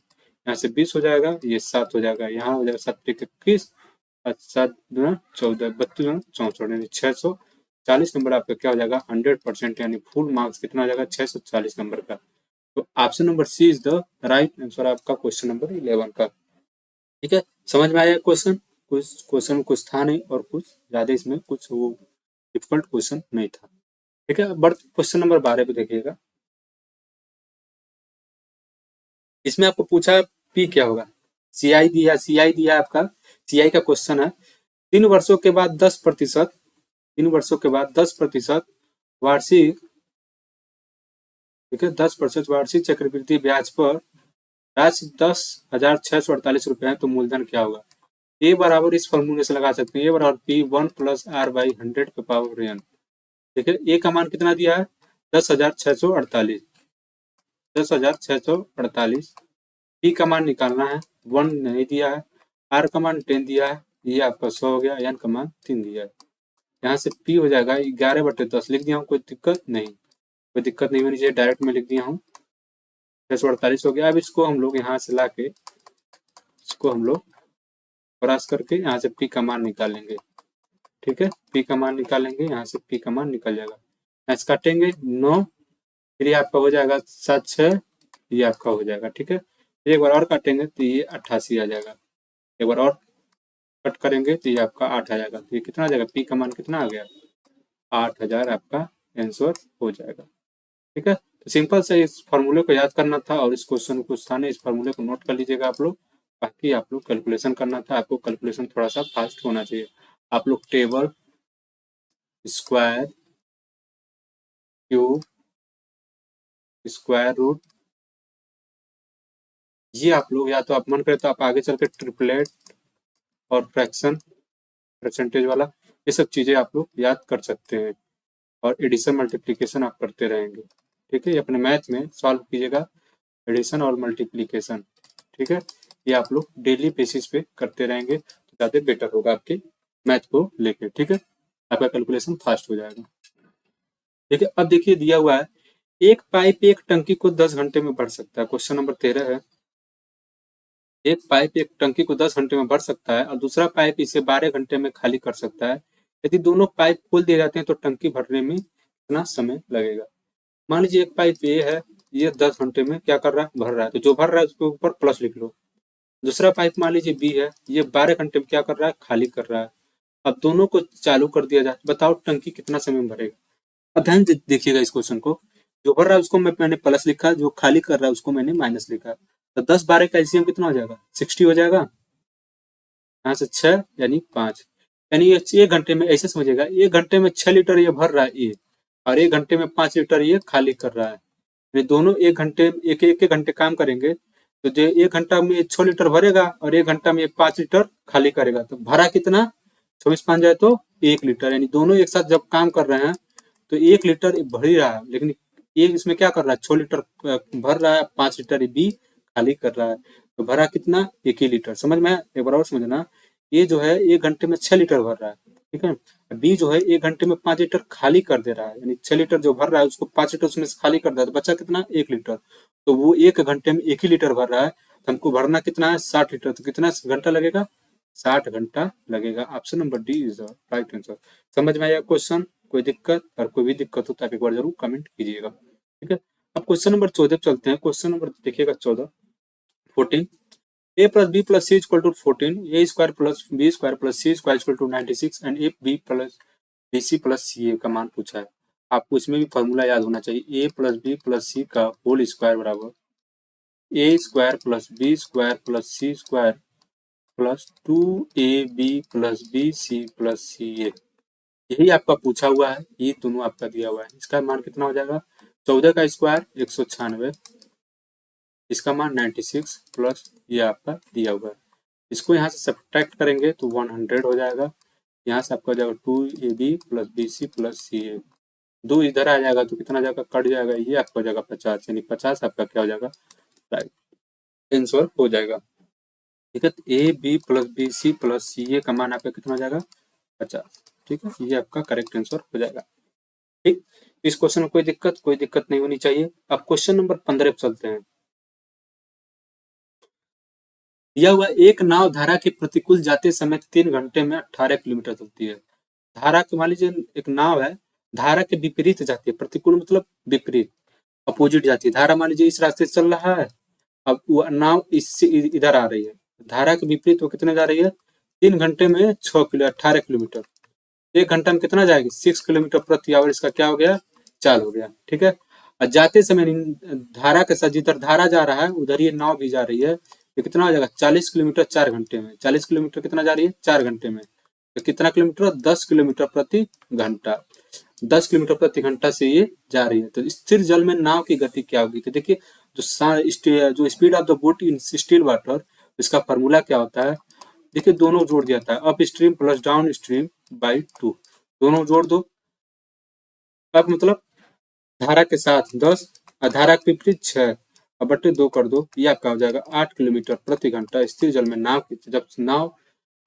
यहाँ से 20 हो जाएगा, ये 7 हो जाएगा, यहाँ हो जाएगा 7×21, 7×2 14, 32×64 यानी 640 नंबर आपका क्या हो जाएगा 100%, यानी फुल मार्क्स कितना हो जाएगा 640 नंबर का। तो option number C is the right answer आपका क्वेश्चन नंबर 11 का, ठीक है। समझ में आया क्वेश्चन, कुछ क्वेश्चन कुछ था नहीं और कुछ ज्यादा इसमें कुछ वो डिफिकल्ट क्वेश्चन नहीं था, ठीक है। बढ़ क्वेश्चन नंबर 12 पे देखिएगा, इसमें आपको पूछा पी क्या होगा, सीआई दिया आपका, सीआई का क्वेश्चन है 3 वर्षों के बाद 10%, 3 वर्षों के बाद 10% वार्षिक, ठीक है, 10% वार्षिक चक्रवृद्धि ब्याज पर राशि 10,648 रुपए है, तो मूलधन क्या होगा। ए बराबर इस फॉर्मूले से लगा सकते हैं, ए बराबर P1 + R/100 पे पावर n, देखिए ए का मान कितना दिया है 10,648, 10,648। पी का मान निकालना है, 1 नहीं दिया है। आर का मान 10 दिया है, ये आपका 100 हो गया। एन का मान 3 दिया है। यहाँ से पी हो जाएगा 11/10 लिख दिया हूँ, कोई दिक्कत नहीं, कोई दिक्कत नहीं होनी चाहिए, डायरेक्ट में लिख दिया हूँ। 648 हो गया। अब इसको हम लोग यहाँ से ला के इसको हम लोग क्रॉस करके यहाँ से पी का मान निकालेंगे। ठीक है, पी का मान निकालेंगे, यहाँ से पी का मान निकल जाएगा। यहाँ से काटेंगे 9, फिर ये आपका हो जाएगा 7, 6, ये आपका हो जाएगा। ठीक है, एक बार और काटेंगे तो ये 88 आ जाएगा। एक बार और कट करेंगे तो ये आपका 8 आ जाएगा। तो ये कितना आ जाएगा, पी का मान कितना आ गया, 8000 आपका आंसर हो जाएगा। ठीक है, तो सिंपल से इस फॉर्मूले को याद करना था और इस क्वेश्चन को कुछ था नहीं, इस फॉर्मूले को नोट कर लीजिएगा आप लोग। बाकी आप लोग कैलकुलेशन करना था, आपको कैलकुलेशन थोड़ा सा फास्ट होना चाहिए। आप लोग table, square, cube, square root, ये आप लोग या तो आप मन करे तो आप आगे चल के ट्रिपलेट और फ्रैक्शन, परसेंटेज वाला, ये सब चीजें आप लोग याद कर सकते हैं। और एडिशन मल्टीप्लीकेशन आप करते रहेंगे। ठीक है, ये अपने मैथ में सॉल्व कीजिएगा, एडिशन और मल्टीप्लीकेशन। ठीक है, ये आप लोग डेली बेसिस पे करते रहेंगे तो ज़्यादा बेटर होगा आपके मैथ को लेके। ठीक है, आपका कैलकुलेशन फास्ट हो जाएगा। ठीक है, अब देखिए दिया हुआ है एक पाइप एक टंकी को 10 घंटे में भर सकता है। क्वेश्चन नंबर 13 है, एक पाइप एक टंकी को 10 घंटे में भर सकता है और दूसरा पाइप इसे 12 घंटे में खाली कर सकता है। यदि दोनों पाइप खोल दिए जाते हैं तो टंकी भरने में कितना समय लगेगा। मान लीजिए एक पाइप ए है, ये 10 घंटे में क्या कर रहा है, भर रहा है, तो जो भर रहा है उसके ऊपर प्लस लिख लो। दूसरा पाइप मान लीजिए बी है, ये 12 घंटे में क्या कर रहा है, खाली कर रहा है। अब दोनों को चालू कर दिया जाए, बताओ टंकी कितना समय में भरेगा। अब ध्यान से देखिएगा इस क्वेश्चन को, जो भर रहा है उसको मैंने प्लस लिखा, जो खाली कर रहा है उसको मैंने माइनस लिखा। तो 10-12 का एलसीएम कितना हो जाएगा, 60 हो जाएगा। यहाँ से 6 यानी 5, यानी ये 1 घंटे में, ऐसे समझिएगा 1 घंटे में 6 लीटर ये भर रहा है ये, और 1 घंटे में 5 लीटर ये खाली कर रहा है। ये दोनों 1 घंटे, एक घंटे काम करेंगे तो जो 1 घंटा में 6 लीटर भरेगा और 1 घंटा में 5 लीटर खाली करेगा, तो भरा कितना, 24 5 जाए तो 1 लीटर। यानी दोनों एक साथ जब काम कर रहे हैं तो 1 लीटर भर ही रहा है, लेकिन ये इसमें क्या कर रहा है, 6 लीटर भर रहा है, 5 लीटर ये बी खाली कर रहा है, तो भरा कितना, 1 ही लीटर। समझ में, एक बार और समझना, ये जो है 1 घंटे में 6 लीटर भर रहा है, ठीक है। बी जो है 1 घंटे में 5 लीटर खाली कर दे रहा है, यानी 6 लीटर जो भर रहा है उसको 5 लीटर उसमें से खाली कर दिया, तो बचा कितना, 1 लीटर। तो वो 1 घंटे में 1 ही लीटर भर रहा है, तो हमको भरना कितना है, 60 लीटर। तो कितना घंटा लगेगा, 60 घंटा लगेगा। Option number D is the right answer. समझ में आया क्वेश्चन, कोई दिक्कत, और कोई भी दिक्कत हो तो आप एक बार जरूर कमेंट कीजिएगा। ठीक है, अब क्वेश्चन नंबर 14 पे चलते हैं। क्वेश्चन नंबर देखिएगा 14, 14, a plus b plus c equal to 14, a square plus b square plus c square equal to 96 and if b plus bc plus ca का मान पूछा है। आपको इसमें भी फॉर्मूला याद होना चाहिए, a plus B plus C का होल स्क्वायर बराबर a square plus B square plus C square plus 2ab plus B C plus C A. यही आपका पूछा हुआ है, ये दोनों आपका दिया हुआ है। इसका मान कितना हो जाएगा, 14 का स्क्वायर 196, इसका मान 96 प्लस ये आपका दिया हुआ है। इसको यहाँ से सब्ट्रैक्ट करेंगे तो 100 हो जाएगा। यहाँ से आपका हो जाएगा 2ab plus B C plus C A, 2 इधर आ जाएगा तो कितना जाएगा, कट जाएगा, ये आपका हो जाएगा 50, यानी 50 आपका क्या हो जाएगा, राइट आंसर हो जाएगा। ठीक है, तो A B plus B C plus C A का मान आपका कितना हो जाएगा, 50। ठीक है, ये आपका करेक्ट आंसर हो जाएगा। ठीक, इस क्वेश्चन में कोई दिक्कत नहीं होनी चाहिए। अब क्वेश्चन नंबर 15 पे चलते हैं। दिया हुआ एक नाव धारा के प्रतिकूल जाते समय 3 घंटे में 18 किलोमीटर चलती है। धारा के, मान लीजिए एक नाव है, धारा के विपरीत जाती है, प्रतिकूल मतलब विपरीत, अपोजिट जाती है। धारा मान लीजिए इस रास्ते से चल रहा है, अब वो नाव इससे इधर आ रही है, धारा के विपरीत वो कितने जा रही है, 3 घंटे में 18 किलोमीटर। 1 घंटा में कितना जाएगी, 6 किलोमीटर प्रति आवर, इसका क्या हो गया, चाल हो गया। ठीक है, और जाते समय धारा के साथ जिधर धारा जा रहा है उधर ये नाव भी जा रही है, तो कितना हो जाएगा, 40 किलोमीटर 4 घंटे में। 40 किलोमीटर कितना जा रही है, 4 घंटे में, तो कितना किलोमीटर, 10 किलोमीटर प्रति घंटा। 10 किलोमीटर प्रति घंटा से ये जा रही है। तो स्थिर जल में नाव की गति क्या होगी, तो देखिए जो speed of the boat in still water, इसका फॉर्मूला क्या होता है, देखिए दोनों जोड़ दिया था, up stream plus down stream by 2, दोनों जोड़ दो, अब मतलब धारा के साथ 10 और धारा के विपरीत 6 और बटे 2 कर दो, ये आपका हो जाएगा 8 किलोमीटर प्रति घंटा स्थिर जल में नाव की,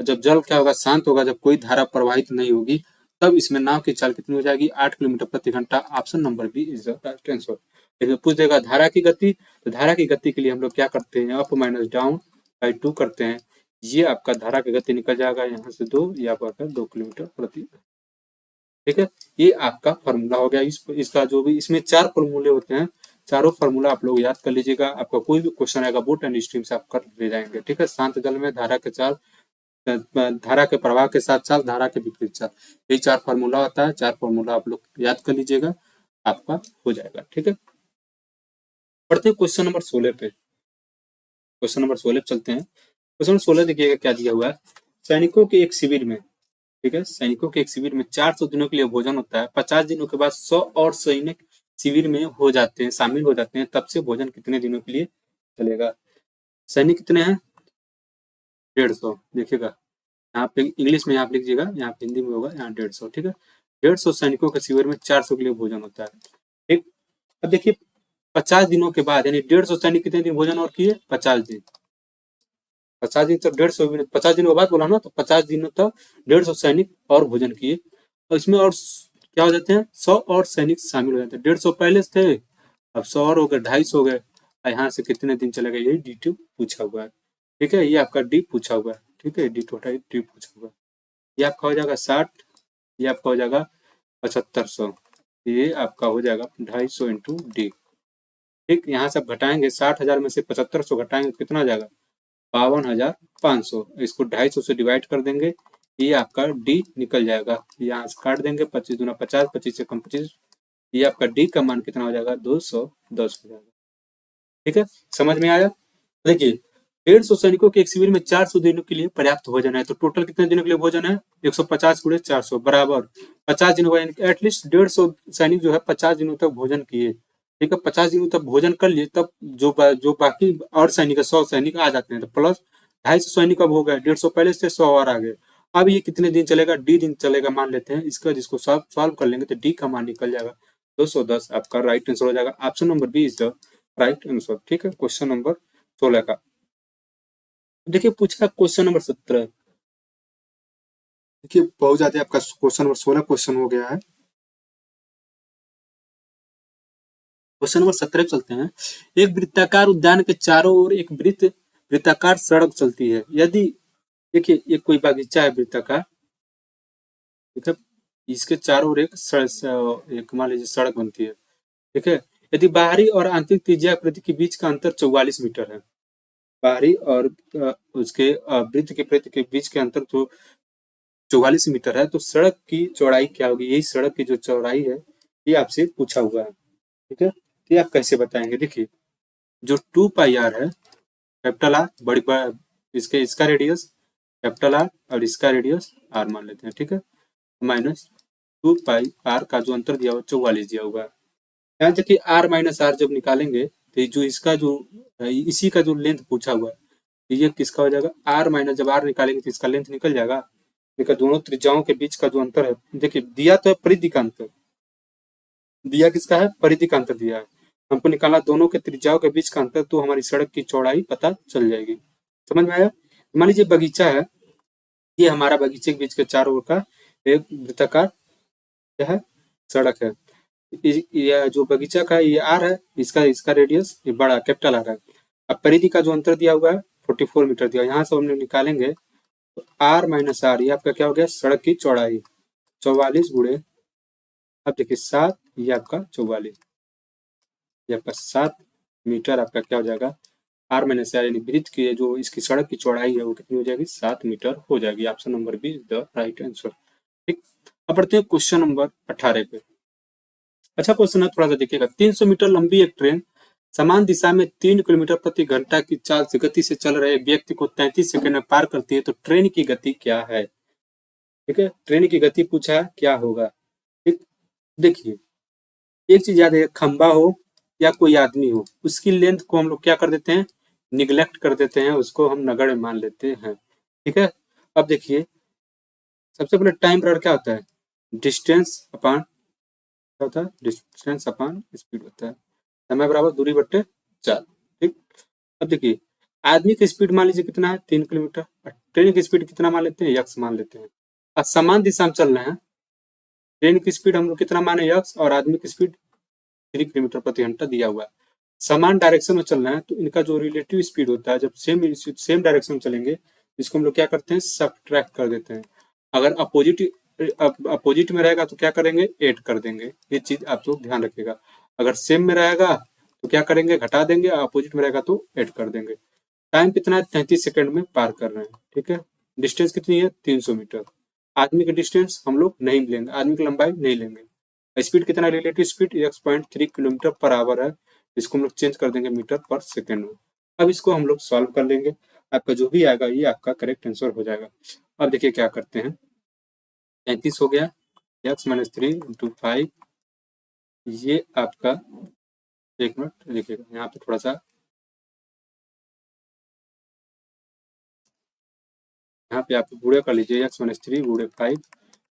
जब जल क्या होगा, शांत होगा, जब कोई धारा प्रवाहित नहीं होगी, तब इसमें नाव की चाल कितनी हो जाएगी, 8 किलोमीटर प्रति घंटा। Option number B is the right answer. इसमें पूछ देगा धारा की गति, तो धारा की गति के लिए हम लोग क्या करते हैं, अप माइनस डाउन बाई 2 करते हैं। ये आपका धारा की गति निकल जाएगा यहाँ से 2, ये आपका 2 किलोमीटर प्रति। ठीक है, ये आपका फॉर्मूला हो गया। इसका जो भी इसमें 4 फॉर्मूले होते हैं, चारों फॉर्मूला आप लोग याद कर लीजिएगा। आपका कोई भी क्वेश्चन आएगा बोट एंड स्ट्रीम से आप कर ले जाएंगे। ठीक है, शांत जल में धारा के चाल, धारा के प्रवाह के साथ चाल, धारा के विपरीत चाल, यही 4 फॉर्मूला होता है। 4 फॉर्मूला आप लोग याद कर लीजिएगा, आपका हो जाएगा। ठीक है, पढ़ते हैं क्वेश्चन नंबर 16 पे। क्वेश्चन नंबर 16 पे चलते हैं। क्वेश्चन नंबर 16 देखिएगा क्या दिया हुआ है। सैनिकों के एक शिविर में, ठीक है, सैनिकों के एक शिविर में 400 दिनों के लिए भोजन होता है। 50 दिनों के बाद 100 और सैनिक शिविर में हो जाते हैं, शामिल हो जाते हैं, तब से भोजन कितने दिनों के लिए चलेगा। सैनिक कितने हैं, 150। देखिएगा यहाँ पे इंग्लिश में यहाँ पे लिखिएगा, यहाँ पे हिंदी में होगा, यहाँ 150। ठीक है, 150 सैनिकों के शिविर में 400 के लिए भोजन होता है। ठीक, अब देखिए 50 दिनों के बाद, यानी 150 सैनिक कितने दिन भोजन और किए, 50 दिन। 50 दिन तक 150, 50 दिनों के बाद बोला ना, तो 50 दिनों तक 150 सैनिक और भोजन किए। और इसमें और क्या हो जाते हैं, 100 और सैनिक शामिल हो जाते हैं। 150 पहले से थे, अब 100 और हो गए, 250 हो गए। यहाँ से कितने दिन चलेगा, यही डी2 पूछा हुआ है। ठीक है, ये आपका डी पूछा हुआ है। ठीक है, डी टोटल डी पूछा हुआ है। ये आपका हो जाएगा 60, ये आपका हो जाएगा 7500, ये आपका हो जाएगा 250 इंटू डी। ठीक, यहाँ से आप घटाएंगे, 60,000 में से 7500 घटाएंगे तो कितना आ जाएगा, 52,500। इसको 250 से डिवाइड कर देंगे, ये आपका डी निकल जाएगा। यहाँ से काट देंगे, 25 दूना 50, 25 से कम 25, ये आपका डी का मान कितना हो जाएगा, 210 हो जाएगा। ठीक है, समझ में आया। देखिए 150 सैनिकों के एक शिविर में 400 दिनों के लिए पर्याप्त भोजन है, तो टोटल कितने दिनों के लिए भोजन है, 150 गुणे 400 बराबर 50 दिनों का, एटलीस्ट 150 सैनिक जो है 50 दिनों तक भोजन किए। ठीक है, 50 दिनों तक भोजन कर लिए, तब जो बाकी और सैनिक 100 सैनिक आ जाते हैं, तो प्लस 250 सैनिक अब हो गए, 150 पहले से 100 और आ गए। अब ये कितने दिन चलेगा, डी दिन चलेगा मान लेते हैं इसका, जिसको सॉल्व कर लेंगे तो डी का मान निकल जाएगा 210। आपका राइट आंसर हो जाएगा, option number B is the right answer. ठीक है, क्वेश्चन नंबर 16 का। देखिए पूछा क्वेश्चन नंबर 17। देखिए बहुत ज्यादा आपका क्वेश्चन नंबर 16 क्वेश्चन हो गया है। क्वेश्चन नंबर 17 चलते हैं। एक वृत्ताकार उद्यान के चारों ओर एक वृत्ताकार सड़क चलती है। यदि देखिए ये कोई बागीचा है वृत्ताकार, ठीक है, इसके चारों ओर एक मान लीजिए सड़क बनती है। ठीक है, यदि बाहरी और आंतरिक त्रिज्या प्रति के बीच का अंतर 44 मीटर है, बाहरी और उसके वृत्त के प्रति के बीच के अंतर तो 44 मीटर है, तो सड़क की चौड़ाई क्या होगी, यही सड़क की जो चौड़ाई है ये आपसे पूछा हुआ है। ठीक है, तो ये आप कैसे बताएंगे। देखिए जो 2πr है, कैपिटल आर बड़ी इसका रेडियस कैपिटल आर और इसका रेडियस आर मान लेते हैं। ठीक है, माइनस 2πr का जो अंतर दिया हुआ 44 दिया हुआ है। यहाँ देखिए आर माइनस आर जब निकालेंगे तो जो इसका जो इसी का जो लेंथ पूछा हुआ है, तो ये किसका हो जाएगा, आर माइनस, जब आर निकालेंगे तो इसका लेंथ निकल जाएगा। देखिए दोनों त्रिज्याओं के बीच का जो अंतर है, देखिए दिया तो है परिधि का अंतर, दिया किसका है, परिधि का अंतर दिया है, हमको निकालना दोनों के त्रिज्याओं के बीच का अंतर, तो हमारी सड़क की चौड़ाई पता चल जाएगी। समझ में आया। मान लीजिए बगीचा है, ये हमारा बगीचे के बीच के चारों ओर का एक वृत्ताकार क्या है, सड़क है। ये जो बगीचा का ये आर है, इसका रेडियस ये बड़ा कैपिटल आर है। अब परिधि का जो अंतर दिया हुआ है 44 मीटर दिया, यहाँ से हम लोग निकालेंगे तो आर माइनस आर, ये आपका क्या हो गया, सड़क की चौड़ाई 44 गुणे, अब देखिए 7, ये आपका 44, ये आपका 7 मीटर आपका क्या हो जाएगा, आर माइनस आर, यानी वृत्त की जो इसकी सड़क की चौड़ाई है वो कितनी हो जाएगी, 7 मीटर हो जाएगी। Option number B is the right answer. ठीक, अब बढ़ते हैं क्वेश्चन नंबर 18 पे। अच्छा क्वेश्चन है, थोड़ा सा देखिएगा। 300 मीटर लंबी एक ट्रेन समान दिशा में 3 किलोमीटर प्रति घंटा की चाल से गति से चल रहे व्यक्ति को 33 सेकंड में पार करती है, तो ट्रेन की गति क्या है। ठीक है, ट्रेन की गति पूछा है, क्या होगा। ठीक, देखिए एक चीज याद है, खंबा हो या कोई आदमी हो, उसकी लेंथ को हम लोग क्या कर देते हैं, निगलेक्ट कर देते हैं, उसको हम नगण्य मान लेते हैं। ठीक है, अब देखिए सबसे पहले टाइम पीरियड क्या होता है, डिस्टेंस अपॉन क्या होता है, डिस्टेंस अपॉन स्पीड होता है, समय बराबर दूरी बट्टे 4। ठीक, अब देखिए आदमी की स्पीड मान लीजिए कितना है 3 किलोमीटर, ट्रेन की स्पीड कितना मान लेते हैं, यक्स मान लेते हैं। और समान दिशा में चल रहे हैं, ट्रेन की स्पीड हम लोग कितना माने यक्स, और आदमी की स्पीड 3 किलोमीटर प्रति घंटा दिया हुआ है। समान डायरेक्शन में चल रहे हैं तो इनका जो रिलेटिव स्पीड होता है, जब सेम डायरेक्शन में चलेंगे, इसको हम लोग क्या करते हैं, सब्ट्रैक्ट कर देते हैं। अगर अपोजिट में रहेगा तो क्या करेंगे, ऐड कर देंगे। ये चीज आप लोग ध्यान रखिएगा। अगर सेम में रहेगा तो क्या करेंगे, घटा देंगे, अपोजिट में रहेगा तो ऐड कर देंगे। टाइम कितना है, 33 सेकंड में पार कर रहे हैं। ठीक है, डिस्टेंस कितनी है, 300 मीटर। आदमी की डिस्टेंस हम लोग नहीं लेंगे, आदमी की लंबाई नहीं लेंगे। स्पीड कितना, relative speed 1.3 kilometre per hour है, इसको हम लोग चेंज कर देंगे मीटर पर सेकेंड में। अब इसको हम लोग सॉल्व कर लेंगे, आपका जो भी आएगा ये आपका करेक्ट आंसर हो जाएगा। अब देखिए क्या करते हैं, 33 हो गया, x-3 इंटू 5, ये आपका, एक मिनट देखिएगा यहाँ पे थोड़ा सा, यहाँ पे आप गुणे कर लीजिए, x-3 गुणे 5,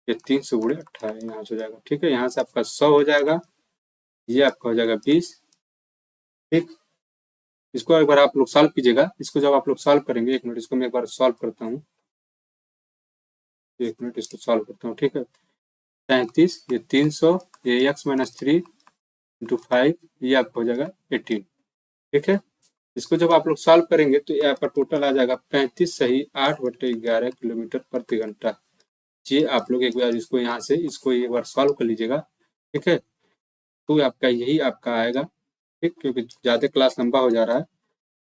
ये 3 से गुणे 18 यहाँ से हो जाएगा। ठीक है, यहाँ से आपका 100 हो जाएगा, ये आपका हो जाएगा 20। ठीक, इसको एक बार आप लोग सॉल्व कीजिएगा। इसको जब आप लोग सॉल्व करेंगे, एक मिनट इसको मैं एक बार सॉल्व करता हूँ, एक मिनट इसको सॉल्व करता हूँ। ठीक है, 33, ये 300, ये x-3 इंटू 5, ये आपका हो जाएगा 18। ठीक है, इसको जब आप लोग सॉल्व करेंगे तो ये आपका टोटल आ जाएगा 35 सही 8/11 किलोमीटर प्रति घंटा। ये आप लोग एक बार इसको यहाँ से इसको एक बार सॉल्व कर लीजिएगा। ठीक है, तो आपका यही आपका आएगा। ठीक, क्योंकि ज़्यादा क्लास लंबा हो जा रहा है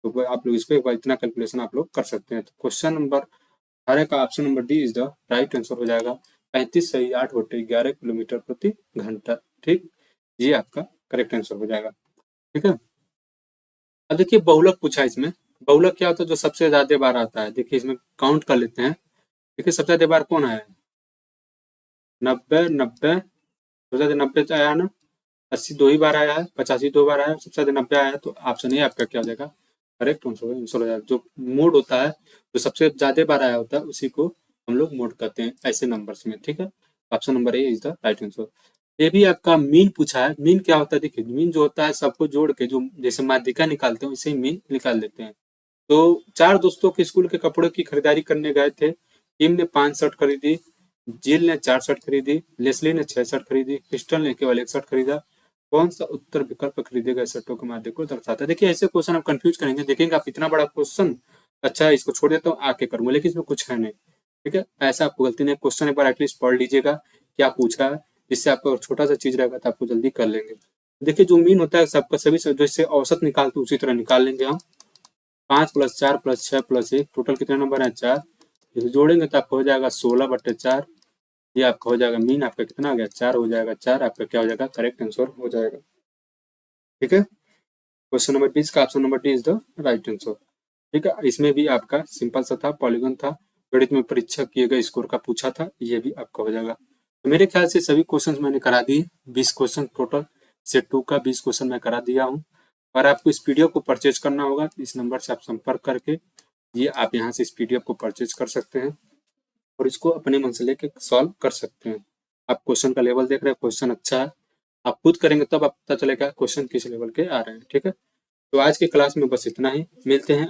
तो आप लोग इसको एक बार इतना कैलकुलेशन आप लोग कर सकते हैं। तो क्वेश्चन नंबर 18 का option number D is the right answer हो जाएगा। 35 सही 8/11 किलोमीटर प्रति घंटा। ठीक, ये आपका करेक्ट आंसर हो जाएगा। ठीक है, अब देखिए बहुलक पूछा है इसमें। बहुलक क्या होता है, जो सबसे ज्यादा बार आता है। देखिए इसमें काउंट कर लेते हैं। देखिए सबसे ज्यादा बार कौन है, 90, 90, सबसे ज्यादा 90 आया ना, 80 दो ही बार आया है, 85 दो बार आया है, सबसे ज्यादा 90 आया है। तो ऑप्शन ए आपका क्या हो जाएगा, करेक्ट आंसर हो जाएगा। जो मोड होता है, जो सबसे ज्यादा बार आया होता है उसी को हम लोग मोड कहते हैं ऐसे नंबर्स में। ठीक है, option number A is the right answer. ये भी आपका मीन पूछा है। मीन क्या होता है, देखिए मीन जो होता है सबको जोड़ के, जो जैसे माध्यिका निकालते हैं वैसे ही मीन निकाल लेते हैं। तो 4 दोस्तों के स्कूल के कपड़ों की खरीदारी करने गए थे। टिम ने 5 शर्ट खरीदी, जिल ने 4 शर्ट खरीदी, लेस्ली ने 6 शर्ट खरीदी, क्रिस्टल ने केवल 1 शर्ट खरीदा। कौन सा उत्तर विकल्प खरीदे गए शर्टों के माध्य को दर्शाता है। देखिए ऐसे क्वेश्चन आप कंफ्यूज करेंगे, देखेंगे आप इतना बड़ा क्वेश्चन, अच्छा इसको छोड़ देता हूँ आके करूंगा, लेकिन इसमें कुछ है नहीं। ठीक है, ऐसा आपको गलती नहीं, क्वेश्चन एक बार एटलीस्ट पढ़ लीजिएगा क्या पूछ रहा है, जिससे आपको छोटा सा चीज रहेगा तो आपको जल्दी कर लेंगे। देखिए जो मीन होता है सबका सभी से जैसे औसत निकालते उसी तरह निकाल लेंगे हम। 5 + 4 + 6 + 1 टोटल कितने नंबर है, 4। इसे जोड़ेंगे तो आपको हो जाएगा 16/4। ये आपका हो जाएगा मीन, आपका कितना आ गया, 4 हो जाएगा। 4 आपका क्या हो जाएगा, करेक्ट आंसर हो जाएगा। ठीक है, क्वेश्चन नंबर 20 का option number D is the right answer. ठीक है, इसमें भी आपका सिंपल सा था, पॉलीगन था, गणित में परीक्षा किए गए स्कोर का पूछा था, ये भी आपका हो जाएगा। तो मेरे ख्याल से सभी क्वेश्चन मैंने करा दिए, 20 क्वेश्चन टोटल सेट 2 का 20 क्वेश्चन मैं करा दिया हूँ। और आपको इस पीडीएफ को परचेज करना होगा, इस नंबर से आप संपर्क करके ये आप यहाँ से इस पीडीएफ को परचेज कर सकते हैं और इसको अपने मन से लेके सॉल्व कर सकते हैं। आप क्वेश्चन का लेवल देख रहे हैं, क्वेश्चन अच्छा है, आप खुद करेंगे तब आप पता चलेगा क्वेश्चन किस लेवल के आ रहे हैं। ठीक है, तो आज की क्लास में बस इतना ही, मिलते हैं